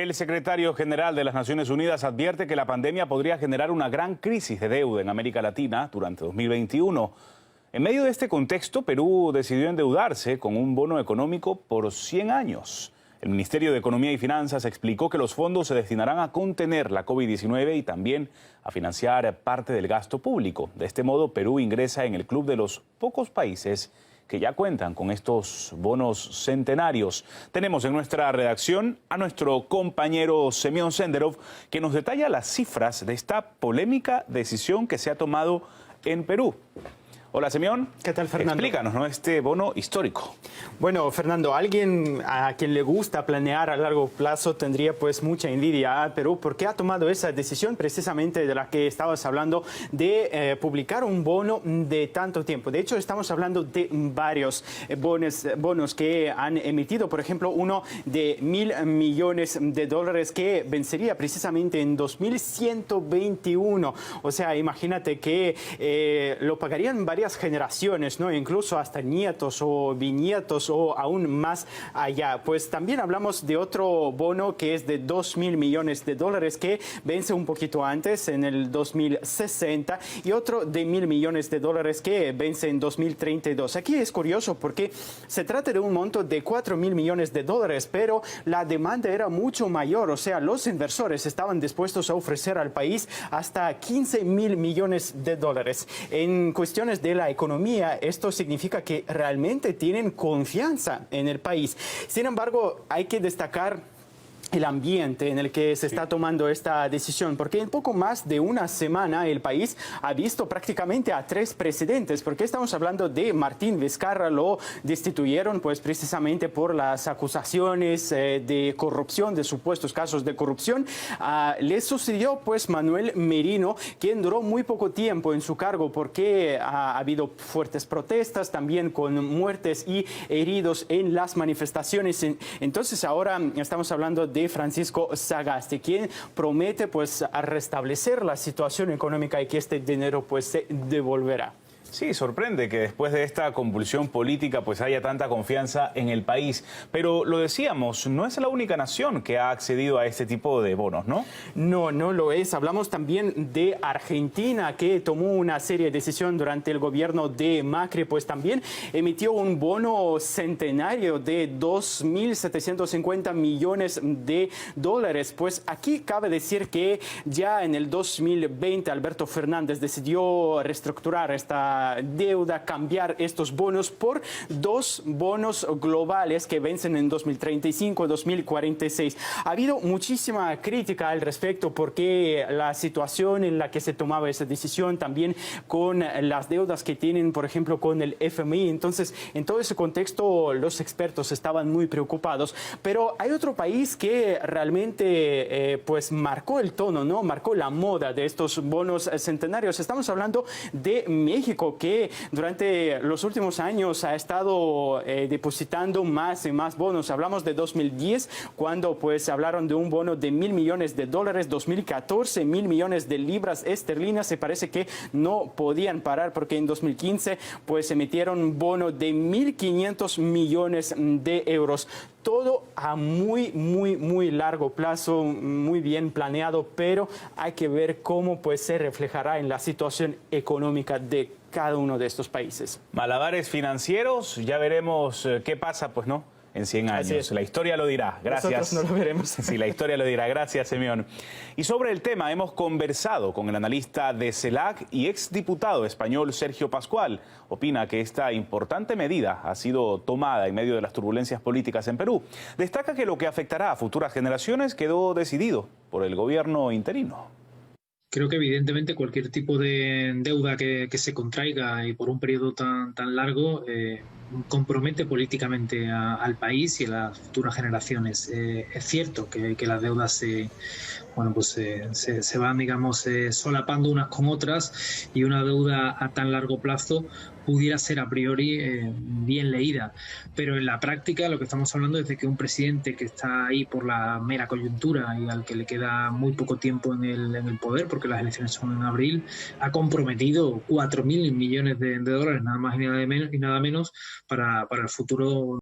El secretario general de las Naciones Unidas advierte que la pandemia podría generar una gran crisis de deuda en América Latina durante 2021. En medio de este contexto, Perú decidió endeudarse con un bono económico por 100 años. El Ministerio de Economía y Finanzas explicó que los fondos se destinarán a contener la COVID-19 y también a financiar parte del gasto público. De este modo, Perú ingresa en el club de los pocos países que ya cuentan con estos bonos centenarios. Tenemos en nuestra redacción a nuestro compañero Semyon Senderov, que nos detalla las cifras de esta polémica decisión que se ha tomado en Perú. Hola, Semyon. ¿Qué tal, Fernando? Explícanos, ¿no?, este bono histórico. Bueno, Fernando, alguien a quien le gusta planear a largo plazo tendría pues mucha envidia a Perú porque ha tomado esa decisión precisamente de la que estabas hablando de publicar un bono de tanto tiempo. De hecho, estamos hablando de varios bonos que han emitido, por ejemplo, uno de $1.000 millones que vencería precisamente en 2121. O sea, imagínate que lo pagarían varias generaciones, ¿no? Incluso hasta nietos o bisnietos o aún más allá. Pues también hablamos de otro bono que es de $2.000 millones que vence un poquito antes, en el 2060, y otro de $1.000 millones que vence en 2032. Aquí es curioso porque se trata de un monto de $4.000 millones, pero la demanda era mucho mayor. O sea, los inversores estaban dispuestos a ofrecer al país hasta $15.000 millones. En cuestiones de la economía, esto significa que realmente tienen confianza en el país. Sin embargo, hay que destacar el ambiente en el que se está tomando esta decisión, porque en poco más de una semana el país ha visto prácticamente a 3 presidentes, porque estamos hablando de Martín Vizcarra, lo destituyeron pues precisamente por las acusaciones de corrupción, de supuestos casos de corrupción. Le sucedió pues Manuel Merino, quien duró muy poco tiempo en su cargo porque ha habido fuertes protestas, también con muertes y heridos en las manifestaciones. Entonces ahora estamos hablando de Francisco Sagasti, quien promete pues a restablecer la situación económica y que este dinero pues se devolverá. Sí, sorprende que después de esta convulsión política pues haya tanta confianza en el país. Pero lo decíamos, no es la única nación que ha accedido a este tipo de bonos, ¿no? No, no lo es. Hablamos también de Argentina, que tomó una seria decisión durante el gobierno de Macri, pues también emitió un bono centenario de $2.750 millones. Pues aquí cabe decir que ya en el 2020 Alberto Fernández decidió reestructurar esta deuda, cambiar estos bonos por 2 bonos globales que vencen en 2035 y 2046. Ha habido muchísima crítica al respecto porque la situación en la que se tomaba esa decisión, también con las deudas que tienen, por ejemplo, con el FMI. Entonces, en todo ese contexto, los expertos estaban muy preocupados. Pero hay otro país que realmente pues marcó el tono, ¿no? Marcó la moda de estos bonos centenarios. Estamos hablando de México, que durante los últimos años ha estado depositando más y más bonos. Hablamos de 2010, cuando pues hablaron de un bono de $1.000 millones, 2014, $1.000 millones de libras esterlinas. Se parece que no podían parar porque en 2015 pues emitieron un bono de 1.500 millones de euros. Todo a muy largo plazo, muy bien planeado, pero hay que ver cómo pues se reflejará en la situación económica de cada uno de estos países. Malabares financieros, ya veremos qué pasa, pues, ¿no?, en 100 años. La historia lo dirá. Gracias. Nosotros no lo veremos. Sí, la historia lo dirá. Gracias, Semyon. Y sobre el tema hemos conversado con el analista de CELAC y exdiputado español Sergio Pascual. Opina que esta importante medida ha sido tomada en medio de las turbulencias políticas en Perú. Destaca que lo que afectará a futuras generaciones quedó decidido por el gobierno interino. Creo que evidentemente cualquier tipo de deuda que se contraiga y por un periodo tan largo compromete políticamente al país y a las futuras generaciones. Es cierto que las deudas se van, digamos, solapando unas con otras, y una deuda a tan largo plazo pudiera ser a priori bien leída, pero en la práctica lo que estamos hablando es de que un presidente que está ahí por la mera coyuntura y al que le queda muy poco tiempo en el poder, porque las elecciones son en abril, ha comprometido $4.000 millones, nada más y nada menos, para el futuro